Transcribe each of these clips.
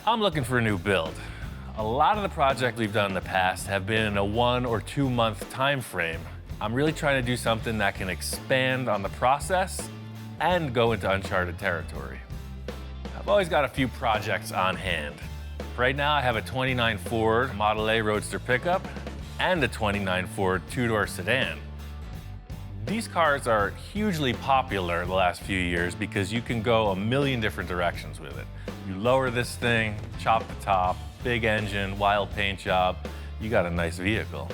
I'm looking for a new build. A lot of the projects we've done in the past have been in a 1 or 2 month time frame. I'm really trying to do something that can expand on the process and go into uncharted territory. I've always got a few projects on hand. Right now I have a 29 Ford Model A Roadster pickup and a 29 Ford two-door sedan. These cars are hugely popular in the last few years because you can go a million different directions with it. You lower this thing, chop the top, big engine, wild paint job, you got a nice vehicle.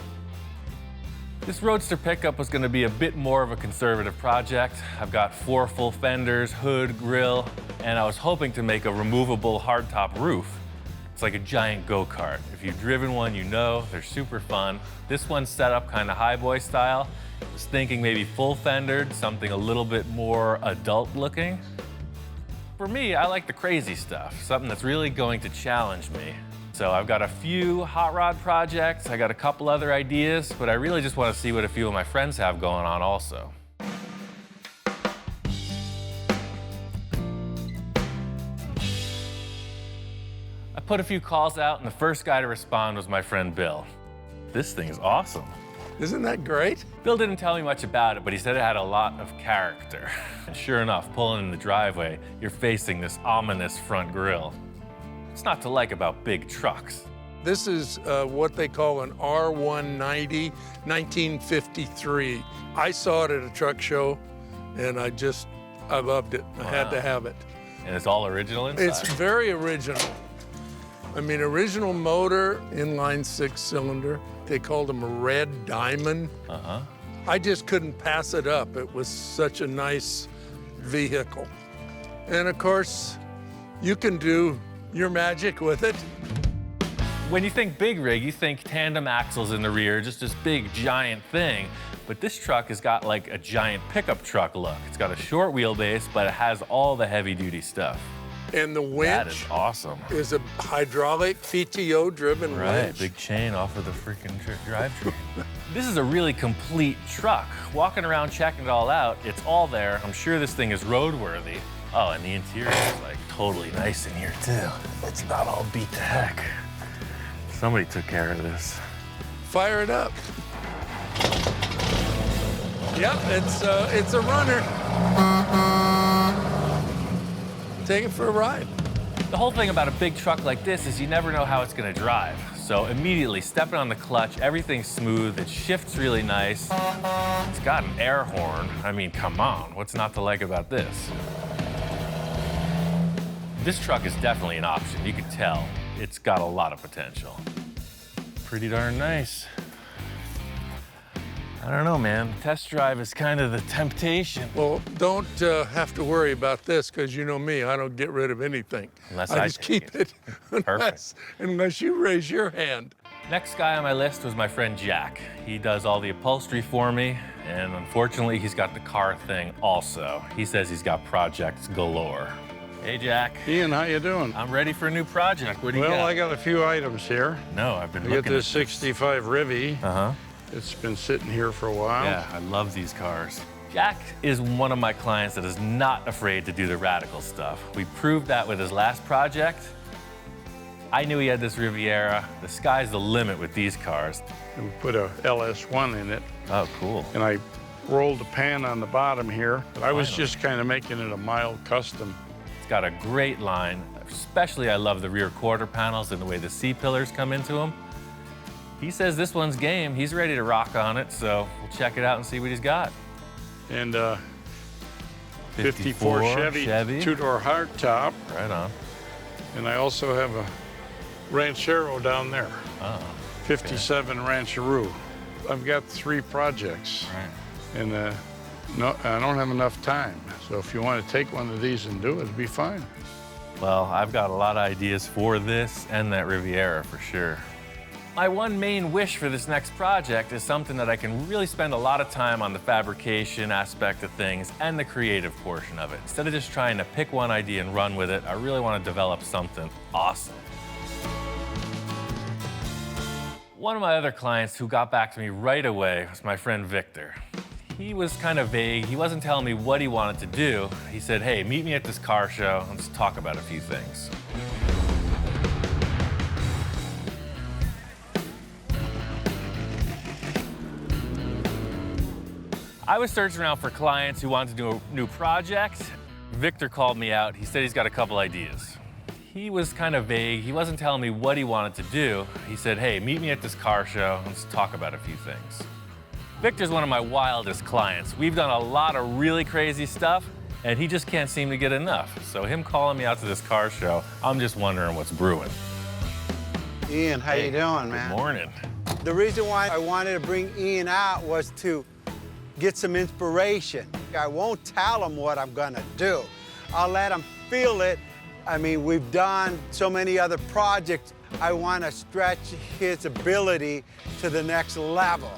This Roadster pickup was going to be a bit more of a conservative project. I've got 4 full fenders, hood, grille, and I was hoping to make a removable hardtop roof. It's like a giant go-kart. If you've driven one, you know they're super fun. This one's set up kind of highboy style. I was thinking maybe full fendered, something a little bit more adult looking. For me, I like the crazy stuff, something that's really going to challenge me. So I've got a few hot rod projects, I got a couple other ideas, but I really just want to see what a few of my friends have going on also. I put a few calls out, and the first guy to respond was my friend Bill. This thing is awesome. Isn't that great? Bill didn't tell me much about it, but he said it had a lot of character. And sure enough, pulling in the driveway, you're facing this ominous front grille. What's not to like about big trucks? This is what they call an R190, 1953. I saw it at a truck show, and I loved it. I had to have it. And it's all original inside? It's very original. I mean, original motor, inline 6-cylinder. They called them a red diamond. I just couldn't pass it up. It was such a nice vehicle. And of course, you can do your magic with it. When you think big rig, you think tandem axles in the rear, just this big, giant thing. But this truck has got like a giant pickup truck look. It's got a short wheelbase, but it has all the heavy-duty stuff. And the winch that is awesome. Is a hydraulic PTO-driven winch. Big chain off of the freaking drivetrain. This is a really complete truck. Walking around checking it all out, it's all there. I'm sure this thing is roadworthy. Oh, and the interior is like totally nice in here too. It's not all beat to heck. Somebody took care of this. Fire it up. Yep, it's a runner. Take it for a ride. The whole thing about a big truck like this is you never know how it's gonna drive. So immediately stepping on the clutch, everything's smooth, it shifts really nice. It's got an air horn. I mean, come on, what's not to like about this? This truck is definitely an option. You can tell it's got a lot of potential. Pretty darn nice. I don't know, man. Test drive is kind of the temptation. Well, don't have to worry about this, because you know me, I don't get rid of anything. Unless I I just keep it, unless you raise your hand. Next guy on my list was my friend Jack. He does all the upholstery for me, and unfortunately, he's got the car thing also. He says he's got projects galore. Hey, Jack. Ian, how you doing? I'm ready for a new project. What do you got? Well, I got a few items here. No, I've been I looking got this 65 Rivy. Uh-huh. It's been sitting here for a while. Yeah, I love these cars. Jack is one of my clients that is not afraid to do the radical stuff. We proved that with his last project. I knew he had this Riviera. The sky's the limit with these cars. And we put a LS1 in it. Oh, cool. And I rolled the pan on the bottom here. But I was just kind of making it a mild custom. It's got a great line. Especially, I love the rear quarter panels and the way the C-pillars come into them. He says this one's game. He's ready to rock on it, so we'll check it out and see what he's got. And 54 Chevy. Two-door hardtop. Right on. And I also have a Ranchero down there. Oh. 57 Rancheroo. I've got 3 projects. Right. And no, I don't have enough time. So if you want to take one of these and do it, it'd be fine. Well, I've got a lot of ideas for this and that Riviera for sure. My one main wish for this next project is something that I can really spend a lot of time on the fabrication aspect of things and the creative portion of it. Instead of just trying to pick one idea and run with it, I really want to develop something awesome. One of my other clients who got back to me right away was my friend Victor. He was kind of vague. He wasn't telling me what he wanted to do. He said, hey, meet me at this car show and let's talk about a few things. I was searching around for clients who wanted to do a new project. Victor called me out. He said he's got a couple ideas. He was kind of vague. He wasn't telling me what he wanted to do. He said, hey, meet me at this car show. Let's talk about a few things. Victor's one of my wildest clients. We've done a lot of really crazy stuff, and he just can't seem to get enough. So him calling me out to this car show, I'm just wondering what's brewing. Ian, how you doing, man? Good morning. The reason why I wanted to bring Ian out was to get some inspiration. I won't tell him what I'm gonna do. I'll let him feel it. I mean, we've done so many other projects. I want to stretch his ability to the next level.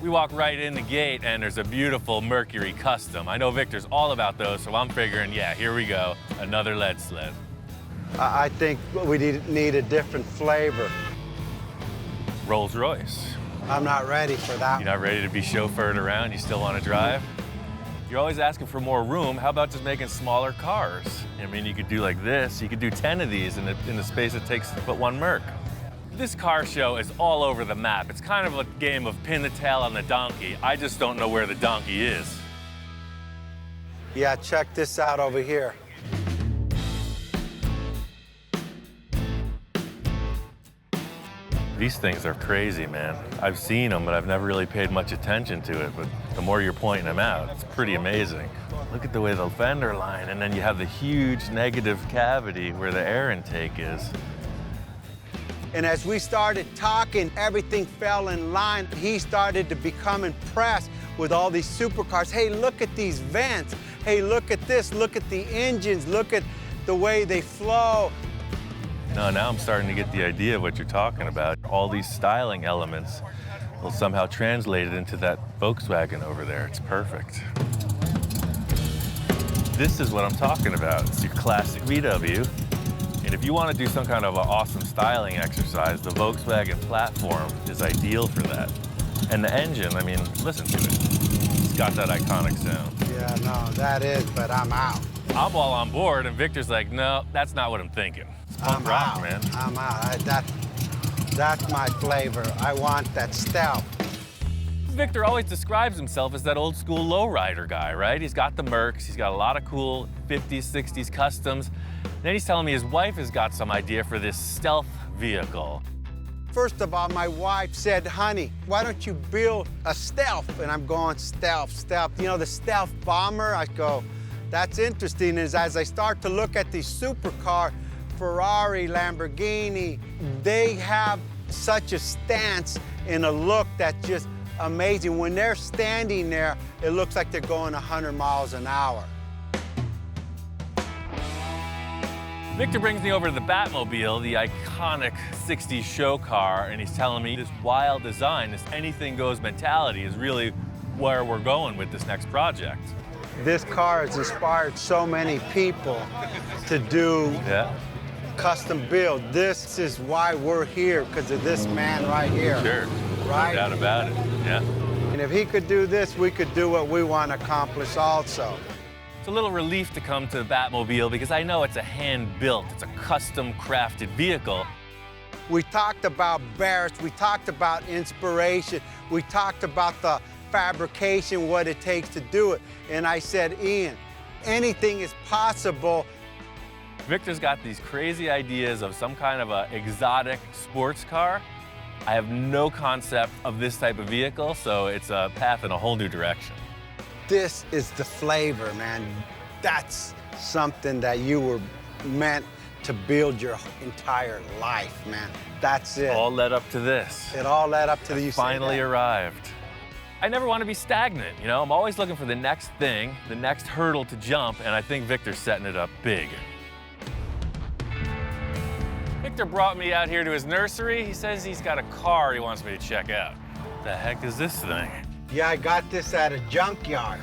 We walk right in the gate, and there's a beautiful Mercury Custom. I know Victor's all about those, so I'm figuring, yeah, here we go, another lead sled. I think we need a different flavor. Rolls Royce. I'm not ready for that. You're not ready to be chauffeured around? You still want to drive? You're always asking for more room. How about just making smaller cars? I mean, you could do like this. You could do 10 of these in the space it takes to put one Merc. This car show is all over the map. It's kind of a game of pin the tail on the donkey. I just don't know where the donkey is. Yeah, check this out over here. These things are crazy, man. I've seen them, but I've never really paid much attention to it. But the more you're pointing them out, it's pretty amazing. Look at the way the fender line, and then you have the huge negative cavity where the air intake is. And as we started talking, everything fell in line. He started to become impressed with all these supercars. Hey, look at these vents. Hey, look at this. Look at the engines. Look at the way they flow. No, now I'm starting to get the idea of what you're talking about. All these styling elements will somehow translate it into that Volkswagen over there. It's perfect. This is what I'm talking about. It's your classic VW. And if you want to do some kind of an awesome styling exercise, the Volkswagen platform is ideal for that. And the engine, I mean, listen to it. It's got that iconic sound. Yeah, no, that is, but I'm out. I'm all on board, and Victor's like, no, that's not what I'm thinking. It's punk rock, man. I'm out. That's my flavor. I want that stealth. Victor always describes himself as that old school lowrider guy, right? He's got the Mercs, he's got a lot of cool 50s, 60s customs. Then he's telling me his wife has got some idea for this stealth vehicle. First of all, my wife said, honey, why don't you build a stealth? And I'm going, stealth, stealth. You know, the stealth bomber? I go, that's interesting. As I start to look at these supercar, Ferrari, Lamborghini, they have such a stance and a look that's just amazing. When they're standing there, it looks like they're going 100 miles an hour. Victor brings me over to the Batmobile, the iconic 60s show car, and he's telling me this wild design, this anything goes mentality is really where we're going with this next project. This car has inspired so many people to do custom build. This is why we're here, because of this man right here. Sure, right? No doubt about it, yeah. And if he could do this, we could do what we want to accomplish also. It's a little relief to come to the Batmobile because I know it's a hand-built, it's a custom-crafted vehicle. We talked about Barrett's, we talked about inspiration, we talked about the fabrication, what it takes to do it. And I said, Ian, anything is possible. Victor's got these crazy ideas of some kind of a exotic sports car. I have no concept of this type of vehicle, so it's a path in a whole new direction. This is the flavor, man. That's something that you were meant to build your entire life, man. That's it. All led up to this. It all led up to the finally arrived. I never want to be stagnant, you know? I'm always looking for the next thing, the next hurdle to jump, and I think Victor's setting it up big. Victor brought me out here to his nursery. He says he's got a car he wants me to check out. What the heck is this thing? Yeah, I got this at a junkyard.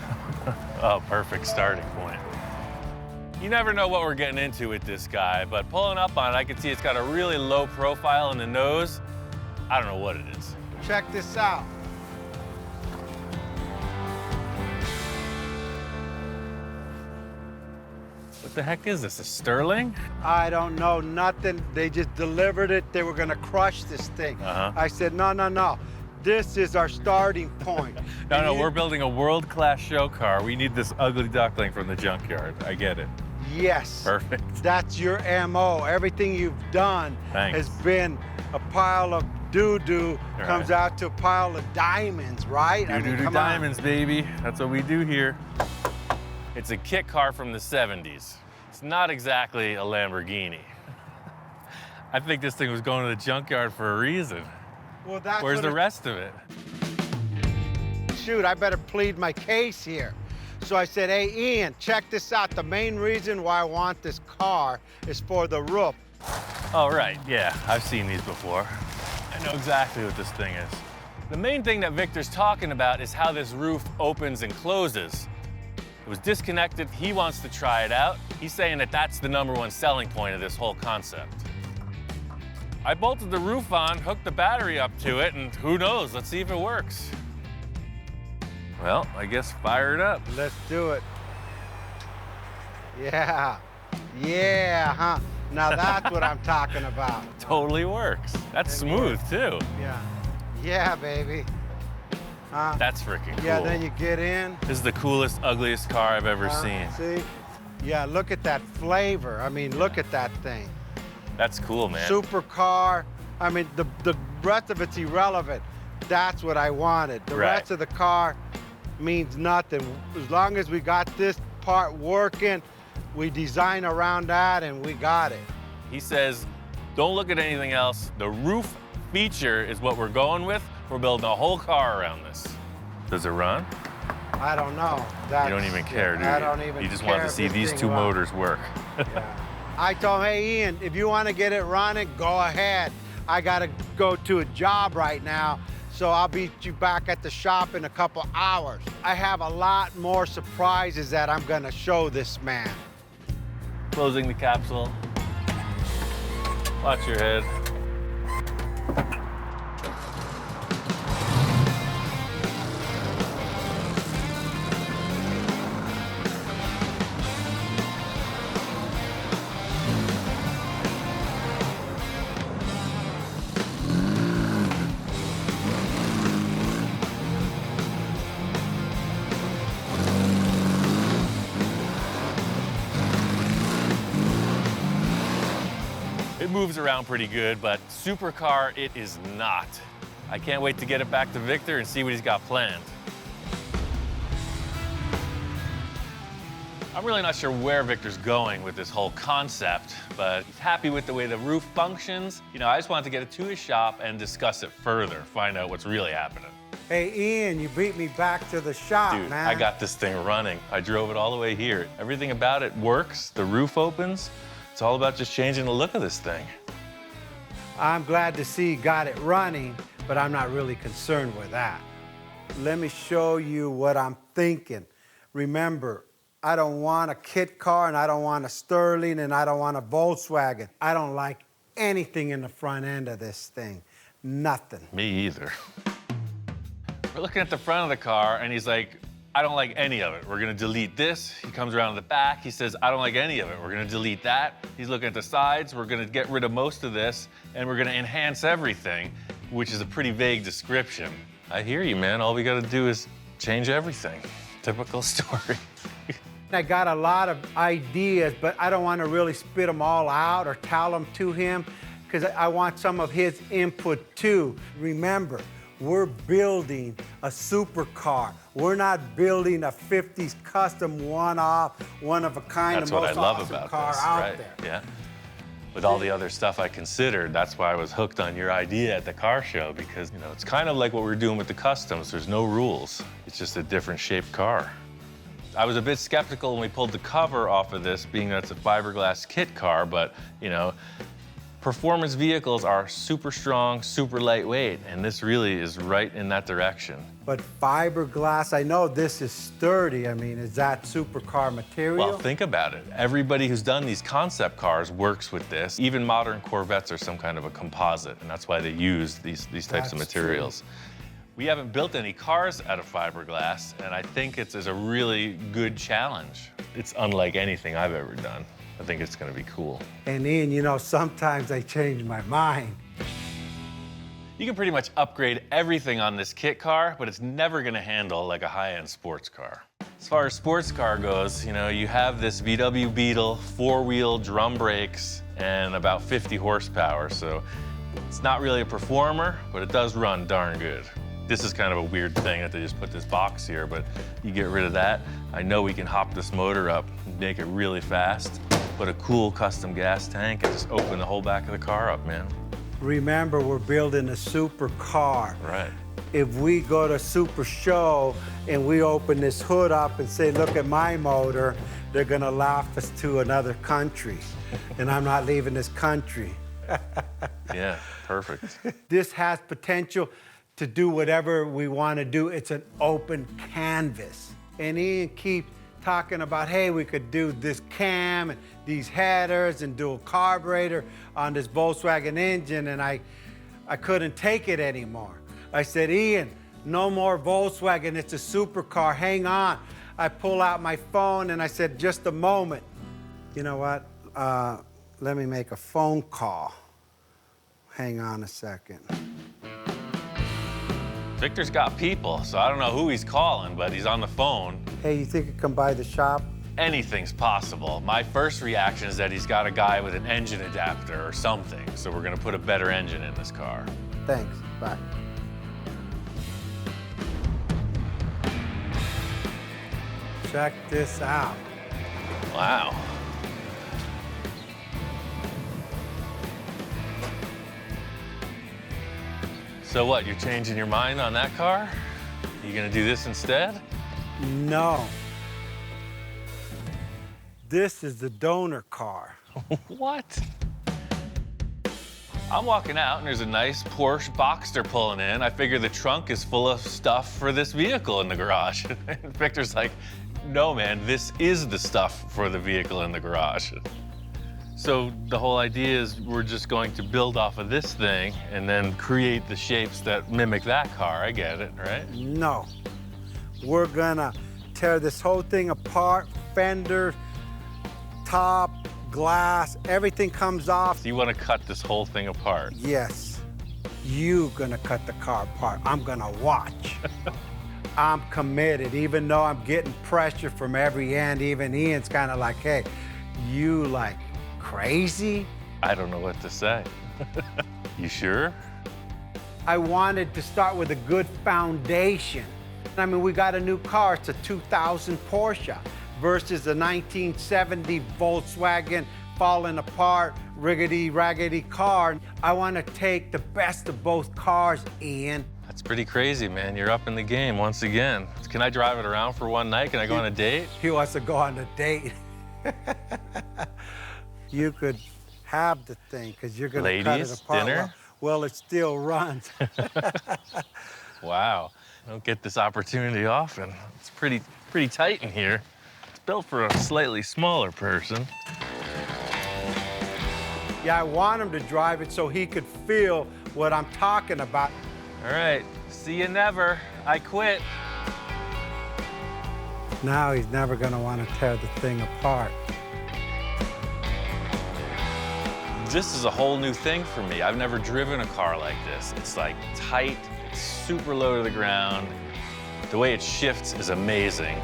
Oh, perfect starting point. You never know what we're getting into with this guy, but pulling up on it, I can see it's got a really low profile in the nose. I don't know what it is. Check this out. What the heck is this, a Sterling? I don't know nothing. They just delivered it. They were gonna crush this thing. I said, no, no, no. This is our starting point. No, we're building a world-class show car. We need this ugly duckling from the junkyard. I get it. Yes. Perfect. That's your MO. Everything you've done has been a pile of doo-doo, comes out to a pile of diamonds, right? Doo-doo diamonds, baby. That's what we do here. It's a kit car from the 70s. It's not exactly a Lamborghini. I think this thing was going to the junkyard for a reason. Well, that's Where's the rest of it? Shoot, I better plead my case here. So I said, hey, Ian, check this out. The main reason why I want this car is for the roof. Oh, right, yeah, I've seen these before. I know exactly what this thing is. The main thing that Victor's talking about is how this roof opens and closes. It was disconnected, he wants to try it out. He's saying that that's the #1 selling point of this whole concept. I bolted the roof on, hooked the battery up to it, and who knows, let's see if it works. Well, I guess fire it up. Let's do it. Yeah, huh? Now that's what I'm talking about. Totally works. That's smooth, too. Yeah, baby. That's freaking cool. Yeah, then you get in. This is the coolest, ugliest car I've ever seen. See? Yeah, look at that flavor. I mean, look at that thing. That's cool, man. Supercar. I mean, the rest of it's irrelevant. That's what I wanted. The rest of the car means nothing. As long as we got this part working, we design around that and we got it. He says, don't look at anything else. The roof feature is what we're going with. We're building a whole car around this. Does it run? I don't know. You don't even care, do you? I don't even care. You just want to see these two motors work. I told him, hey, Ian, if you want to get it running, go ahead. I got to go to a job right now, so I'll beat you back at the shop in a couple hours. I have a lot more surprises that I'm going to show this man. Closing the capsule. Watch your head. It moves around pretty good, but supercar it is not. I can't wait to get it back to Victor and see what he's got planned. I'm really not sure where Victor's going with this whole concept, but he's happy with the way the roof functions. You know, I just wanted to get it to his shop and discuss it further, find out what's really happening. Hey, Ian, you beat me back to the shop, Dude, man. I got this thing running. I drove it all the way here. Everything about it works. The roof opens. It's all about just changing the look of this thing. I'm glad to see you got it running, but I'm not really concerned with that. Let me show you what I'm thinking. Remember, I don't want a kit car, and I don't want a Sterling, and I don't want a Volkswagen. I don't like anything in the front end of this thing. Nothing. Me either. We're looking at the front of the car, and he's like, I don't like any of it. We're gonna delete this. He comes around to the back. He says, I don't like any of it. We're gonna delete that. He's looking at the sides. We're gonna get rid of most of this, and we're gonna enhance everything, which is a pretty vague description. I hear you, man. All we gotta do is change everything. Typical story. I got a lot of ideas, but I don't want to really spit them all out or tell them to him, because I want some of his input too. Remember, we're building a supercar. We're not building a 50s custom one-off, one-of-a-kind, That's the what most I love awesome about car this, out right? there. Yeah. With all the other stuff I considered, that's why I was hooked on your idea at the car show, because, you know, it's kind of like what we're doing with the customs. There's no rules. It's just a different shaped car. I was a bit skeptical when we pulled the cover off of this, being that it's a fiberglass kit car, but, you know, performance vehicles are super strong, super lightweight, and this really is right in that direction. But fiberglass, I know this is sturdy. I mean, is that supercar material? Well, think about it. Everybody who's done these concept cars works with this. Even modern Corvettes are some kind of a composite, and that's why they use these types of materials. True. We haven't built any cars out of fiberglass, and I think it's a really good challenge. It's unlike anything I've ever done. I think it's gonna be cool. And Ian, you know, sometimes I change my mind. You can pretty much upgrade everything on this kit car, but it's never gonna handle like a high-end sports car. As far as sports car goes, you know, you have this VW Beetle, 4-wheel drum brakes, and about 50 horsepower, so it's not really a performer, but it does run darn good. This is kind of a weird thing that they just put this box here, but you get rid of that. I know we can hop this motor up and make it really fast, put a cool custom gas tank, and just open the whole back of the car up, man. Remember, we're building a supercar. Right. If we go to Super Show and we open this hood up and say, look at my motor, they're gonna laugh us to another country. And I'm not leaving this country. Yeah, perfect. This has potential to do whatever we wanna do. It's an open canvas. And Ian keeps talking about, hey, we could do this cam and these headers and dual carburetor on this Volkswagen engine, and I couldn't take it anymore. I said, Ian, no more Volkswagen, it's a supercar, hang on. I pull out my phone and I said, just a moment. You know what, let me make a phone call. Hang on a second. Victor's got people, so I don't know who he's calling, but he's on the phone. Hey, you think you come by the shop? Anything's possible. My first reaction is that he's got a guy with an engine adapter or something, so we're gonna put a better engine in this car. Thanks, bye. Check this out. Wow. So what, you're changing your mind on that car? You gonna do this instead? No. This is the donor car. What? I'm walking out and there's a nice Porsche Boxster pulling in. I figure the trunk is full of stuff for this vehicle in the garage. And Victor's like, no man, this is the stuff for the vehicle in the garage. So the whole idea is we're just going to build off of this thing and then create the shapes that mimic that car. I get it, right? No. We're gonna tear this whole thing apart, fender, top, glass, everything comes off. So you want to cut this whole thing apart? Yes. You gonna cut the car apart. I'm gonna watch. I'm committed, even though I'm getting pressure from every end. Even Ian's kind of like, hey, you like crazy? I don't know what to say. You sure? I wanted to start with a good foundation. I mean, we got a new car. It's a 2000 Porsche versus a 1970 Volkswagen falling apart, riggedy-raggedy car. I want to take the best of both cars, Ian. That's pretty crazy, man. You're up in the game once again. Can I drive it around for one night? Can I go on a date? He wants to go on a date. You could have the thing, because you're going to cut it apart. Dinner? Well, it still runs. Wow. I don't get this opportunity often. It's pretty tight in here. It's built for a slightly smaller person. Yeah, I want him to drive it so he could feel what I'm talking about. All right, see you never. I quit. Now he's never gonna want to tear the thing apart. This is a whole new thing for me. I've never driven a car like this. It's like tight, it's super low to the ground. The way it shifts is amazing.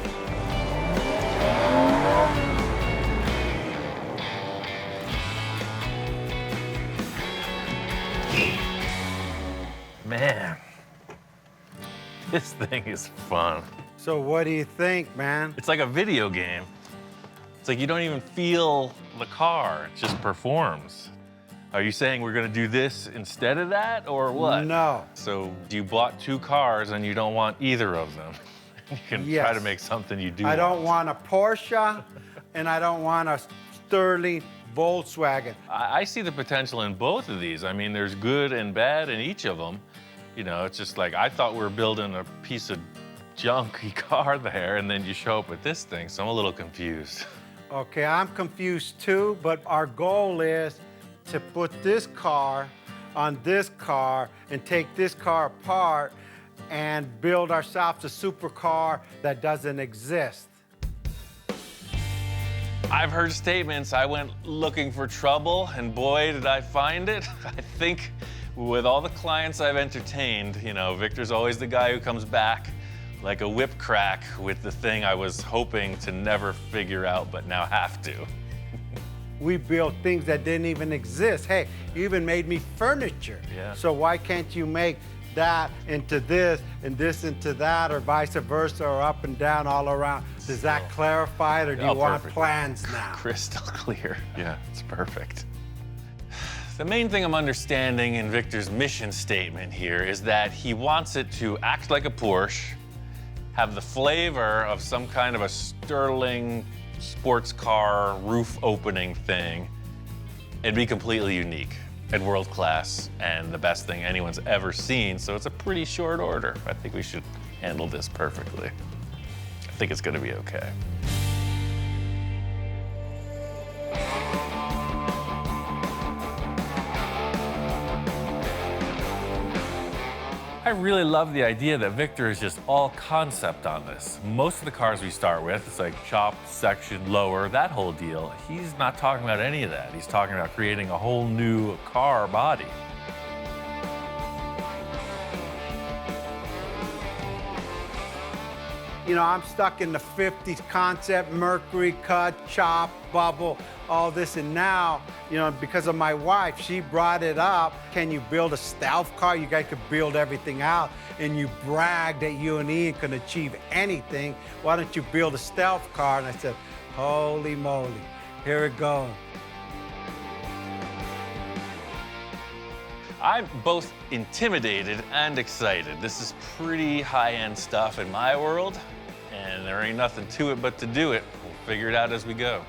Man, this thing is fun. So what do you think, man? It's like a video game. It's like you don't even feel the car, it just performs. Are you saying we're gonna do this instead of that, or what? No. So you bought two cars and you don't want either of them. You can try to make something you do I don't want a Porsche, and I don't want a Sterling Volkswagen. I see the potential in both of these. I mean, there's good and bad in each of them. You know, it's just like, I thought we were building a piece of junky car there, and then you show up with this thing, so I'm a little confused. Okay, I'm confused too, but our goal is to put this car on this car and take this car apart and build ourselves a supercar that doesn't exist. I've heard statements, I went looking for trouble, and boy, did I find it. I think With all the clients I've entertained, you know, Victor's always the guy who comes back like a whip crack with the thing I was hoping to never figure out, but now have to. We built things that didn't even exist. Hey, you even made me furniture. Yeah. So why can't you make that into this and this into that, or vice versa, or up and down all around? Does that clarify it, or do you want perfect. plans now? Crystal clear. Yeah, it's perfect. The main thing I'm understanding in Victor's mission statement here is that he wants it to act like a Porsche, have the flavor of some kind of a sterling sports car roof opening thing, and be completely unique and world class and the best thing anyone's ever seen. So it's a pretty short order. I think we should handle this perfectly. I think it's gonna be okay. I really love the idea that Victor is just all concept on this. Most of the cars we start with, it's like chopped, section, lower, that whole deal. He's not talking about any of that. He's talking about creating a whole new car body. You know, I'm stuck in the 50s concept, mercury cut, chop, bubble, all this. And now, you know, because of my wife, she brought it up. Can you build a stealth car? You guys could build everything out. And you brag that you and Ian can achieve anything. Why don't you build a stealth car? And I said, holy moly, here it goes. I'm both intimidated and excited. This is pretty high-end stuff in my world, and there ain't nothing to it but to do it. We'll figure it out as we go.